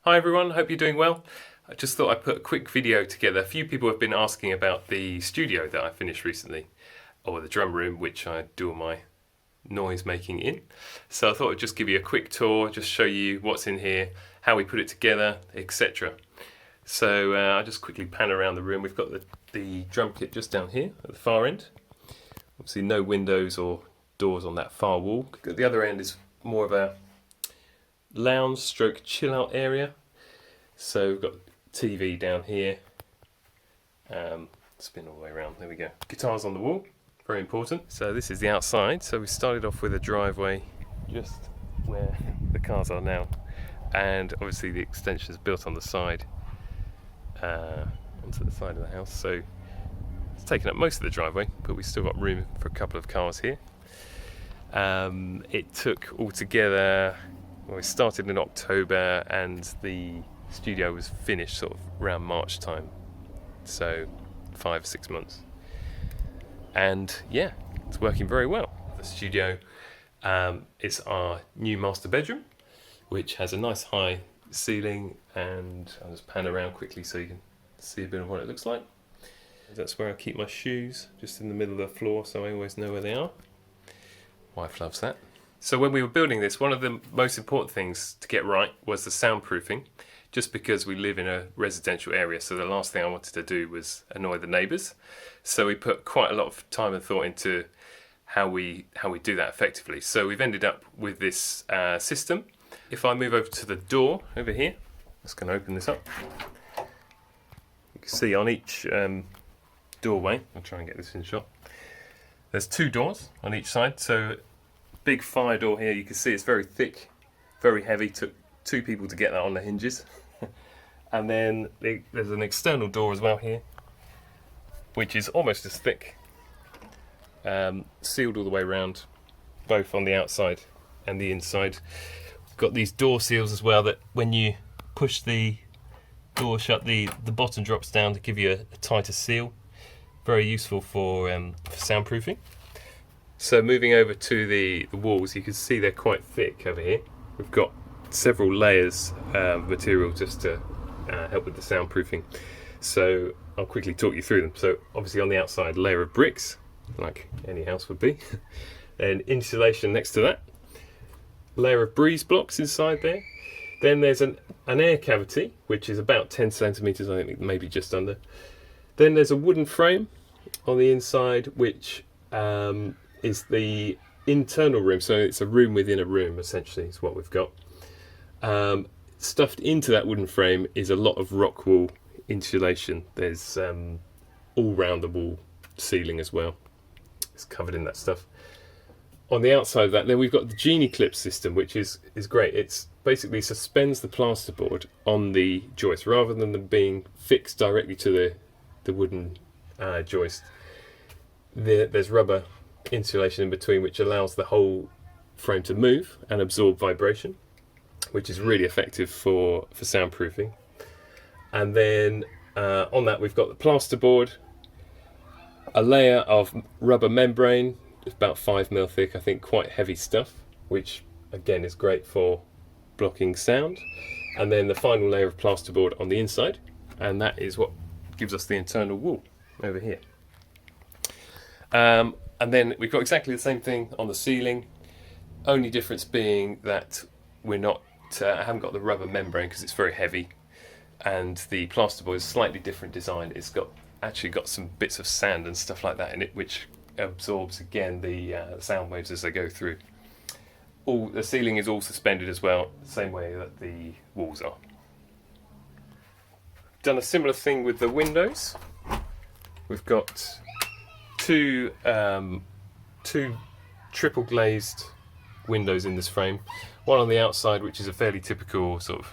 Hi everyone, hope you're doing well. I just thought I'd put a quick video together. A few people have been asking about the studio that I finished recently, or the drum room, which I do all my noise making in. So I thought I'd just give you a quick tour, just show you what's in here, how we put it together, etc. So I'll just quickly pan around the room. We've got the drum kit just down here at the far end. Obviously no windows or doors on that far wall. At the other end is more of a lounge stroke chill out area. So we've got TV down here, spin all the way around, there we go. Guitars on the wall, very important. So this is the outside. So we started off with a driveway just where the cars are now, and obviously the extension is built on the side, onto the side of the house. So it's taken up most of the driveway, but we've still got room for a couple of cars here. It took altogether, well, we started in October and the studio was finished sort of around March time, so 5-6 months, and yeah, it's working very well. The studio is our new master bedroom, which has a nice high ceiling, and I'll just pan around quickly so you can see a bit of what it looks like. That's where I keep my shoes, just in the middle of the floor, so I always know where they are. Wife loves that. So when we were building this, one of the most important things to get right was the soundproofing, just because we live in a residential area, so the last thing I wanted to do was annoy the neighbours. So we put quite a lot of time and thought into how we do that effectively. So we've ended up with this system. If I move over to the door over here, I'm just going to open this up. You can see on each doorway, I'll try and get this in shot, there's 2 doors on each side. So big fire door here, you can see it's very thick, very heavy, took 2 people to get that on the hinges. And then there's an external door as well here, which is almost as thick, sealed all the way around, both on the outside and the inside. Got these door seals as well, that when you push the door shut, the bottom drops down to give you a tighter seal. Very useful for soundproofing. So moving over to the walls, you can see they're quite thick over here. We've got several layers of material just to help with the soundproofing. So I'll quickly talk you through them. So obviously on the outside, layer of bricks, like any house would be. Then insulation next to that. Layer of breeze blocks inside there. Then there's an air cavity, which is about 10 centimeters, I think, maybe just under. Then there's a wooden frame on the inside, which is the internal room. So it's a room within a room, essentially, is what we've got. Stuffed into that wooden frame is a lot of rock wool insulation. There's all round the wall ceiling as well. It's covered in that stuff. On the outside of that, then we've got the Genie Clip system, which is great. It's basically suspends the plasterboard on the joist rather than them being fixed directly to the wooden joist. There's rubber insulation in between, which allows the whole frame to move and absorb vibration, which is really effective for soundproofing. And then on that we've got the plasterboard, a layer of rubber membrane, it's about 5mm thick, I think, quite heavy stuff, which again is great for blocking sound. And then the final layer of plasterboard on the inside, and that is what gives us the internal wall over here. And then we've got exactly the same thing on the ceiling, only difference being that we're not I haven't got the rubber membrane because it's very heavy, and the plasterboard is a slightly different design. It's actually got some bits of sand and stuff like that in it, which absorbs again the sound waves as they go through. The ceiling is all suspended as well, the same way that the walls are. Done a similar thing with the windows. We've got two triple glazed windows in this frame. One on the outside, which is a fairly typical sort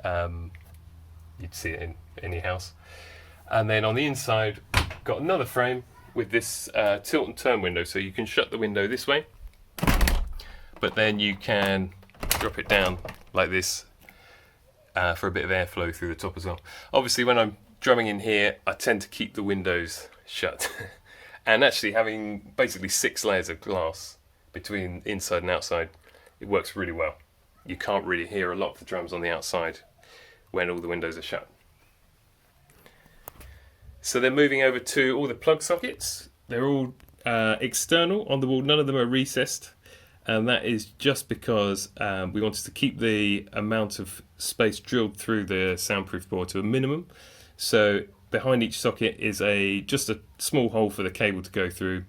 of, you'd see it in any house. And then on the inside, got another frame with this tilt and turn window. So you can shut the window this way, but then you can drop it down like this for a bit of airflow through the top as well. Obviously, when I'm drumming in here, I tend to keep the windows shut. And actually having basically 6 layers of glass between inside and outside, it works really well. You can't really hear a lot of the drums on the outside when all the windows are shut. So then moving over to all the plug sockets, they're all external on the wall, none of them are recessed, and that is just because we wanted to keep the amount of space drilled through the soundproof board to a minimum. So behind each socket is just a small hole for the cable to go through,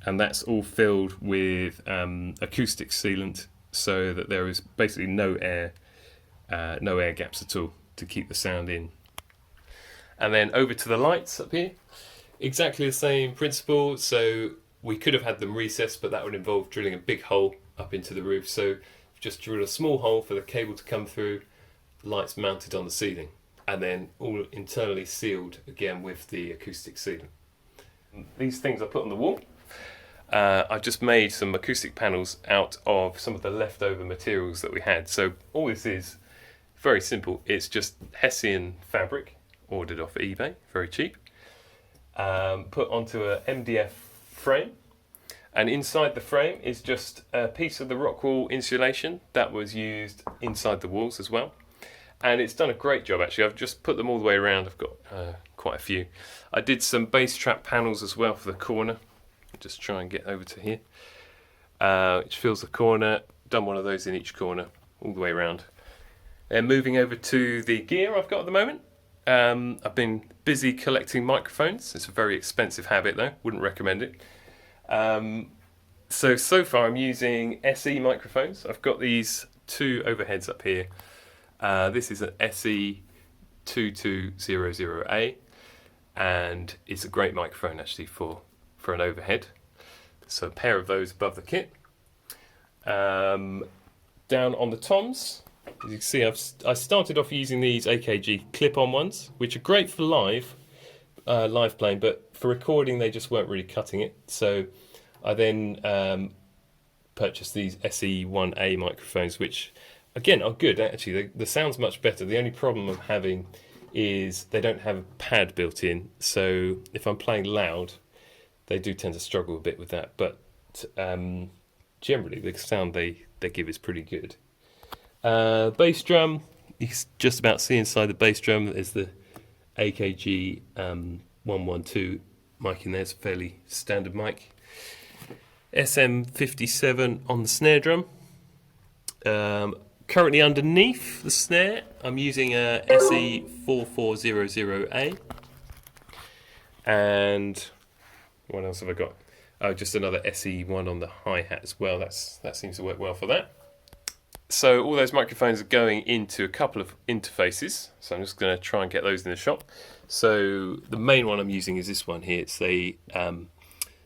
and that's all filled with acoustic sealant, so that there is basically no air gaps at all to keep the sound in. And then over to the lights up here, exactly the same principle. So we could have had them recessed, but that would involve drilling a big hole up into the roof. So just drill a small hole for the cable to come through, lights mounted on the ceiling, and then all internally sealed again with the acoustic sealant. These things I put on the wall. I've just made some acoustic panels out of some of the leftover materials that we had. So all this is very simple. It's just Hessian fabric, ordered off eBay, very cheap, put onto a MDF frame, and inside the frame is just a piece of the Rockwool insulation that was used inside the walls as well, and it's done a great job actually. I've just put them all the way around. I've got quite a few. I did some bass trap panels as well for the corner. Just try and get over to here, which fills the corner. Done one of those in each corner all the way around. And moving over to the gear I've got at the moment. I've been busy collecting microphones. It's a very expensive habit though, wouldn't recommend it. So far I'm using SE microphones. I've got these two overheads up here. This is an SE 2200A, and it's a great microphone actually for an overhead. So a pair of those above the kit. Down on the toms, as you can see, I started off using these AKG clip-on ones, which are great for live playing, but for recording they just weren't really cutting it. So I then purchased these SE1A microphones, which again are good actually. The sound's much better. The only problem I'm having is they don't have a pad built in, so if I'm playing loud they do tend to struggle a bit with that, but generally the sound they give is pretty good. Bass drum, you can just about see inside the bass drum is the AKG 112 mic in there. It's a fairly standard mic. SM57 on the snare drum. Currently underneath the snare I'm using a SE4400A, and what else have I got? Oh, just another SE one on the hi-hat as well. That seems to work well for that. So all those microphones are going into a couple of interfaces, so I'm just going to try and get those in the shop. So the main one I'm using is this one here. It's a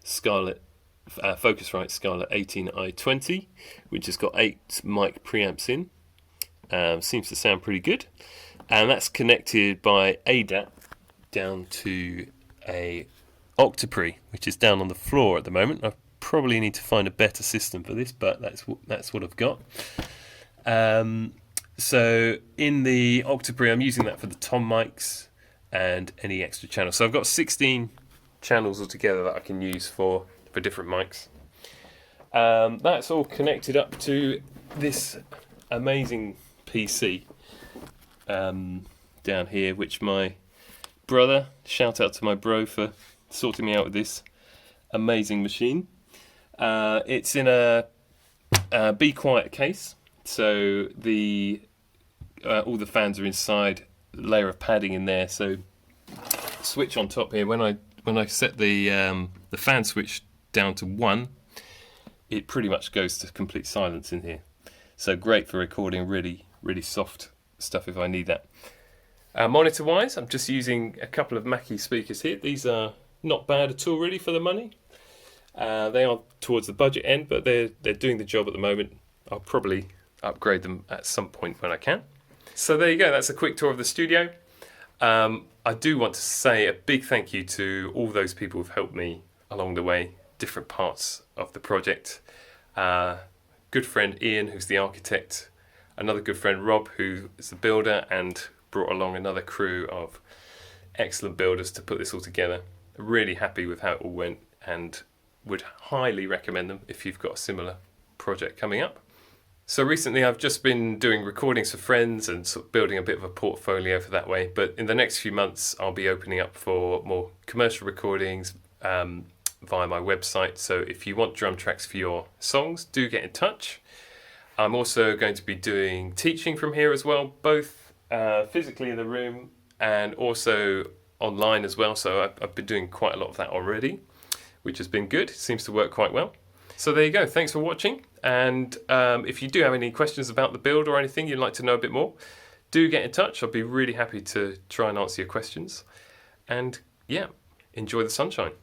Scarlett Focusrite Scarlett 18i20, which has got 8 mic preamps in. Seems to sound pretty good, and that's connected by ADAT down to a Octopre, which is down on the floor at the moment. I probably need to find a better system for this, but that's what I've got. So in the Octopre, I'm using that for the tom mics and any extra channels. So I've got 16 channels altogether that I can use for different mics. That's all connected up to this amazing PC down here, which my brother, shout out to my bro for sorting me out with this amazing machine. It's in a Be Quiet case, so all the fans are inside, layer of padding in there. So switch on top here. When I set the fan switch down to 1, it pretty much goes to complete silence in here. So great for recording really soft stuff if I need that. Monitor wise, I'm just using a couple of Mackie speakers here. These are not bad at all really for the money. They are towards the budget end, but they're doing the job at the moment. I'll probably upgrade them at some point when I can. So there you go, that's a quick tour of the studio. I do want to say a big thank you to all those people who've helped me along the way, different parts of the project. Good friend Ian, who's the architect, another good friend Rob, who is the builder and brought along another crew of excellent builders to put this all together. Really happy with how it all went and would highly recommend them if you've got a similar project coming up. So recently I've just been doing recordings for friends and sort of building a bit of a portfolio for that way. But in the next few months, I'll be opening up for more commercial recordings via my website. So if you want drum tracks for your songs, do get in touch. I'm also going to be doing teaching from here as well, both physically in the room and also online as well. So I've been doing quite a lot of that already, which has been good. It seems to work quite well. So there you go. Thanks for watching. And if you do have any questions about the build or anything you'd like to know a bit more, do get in touch. I'll be really happy to try and answer your questions. And yeah, enjoy the sunshine.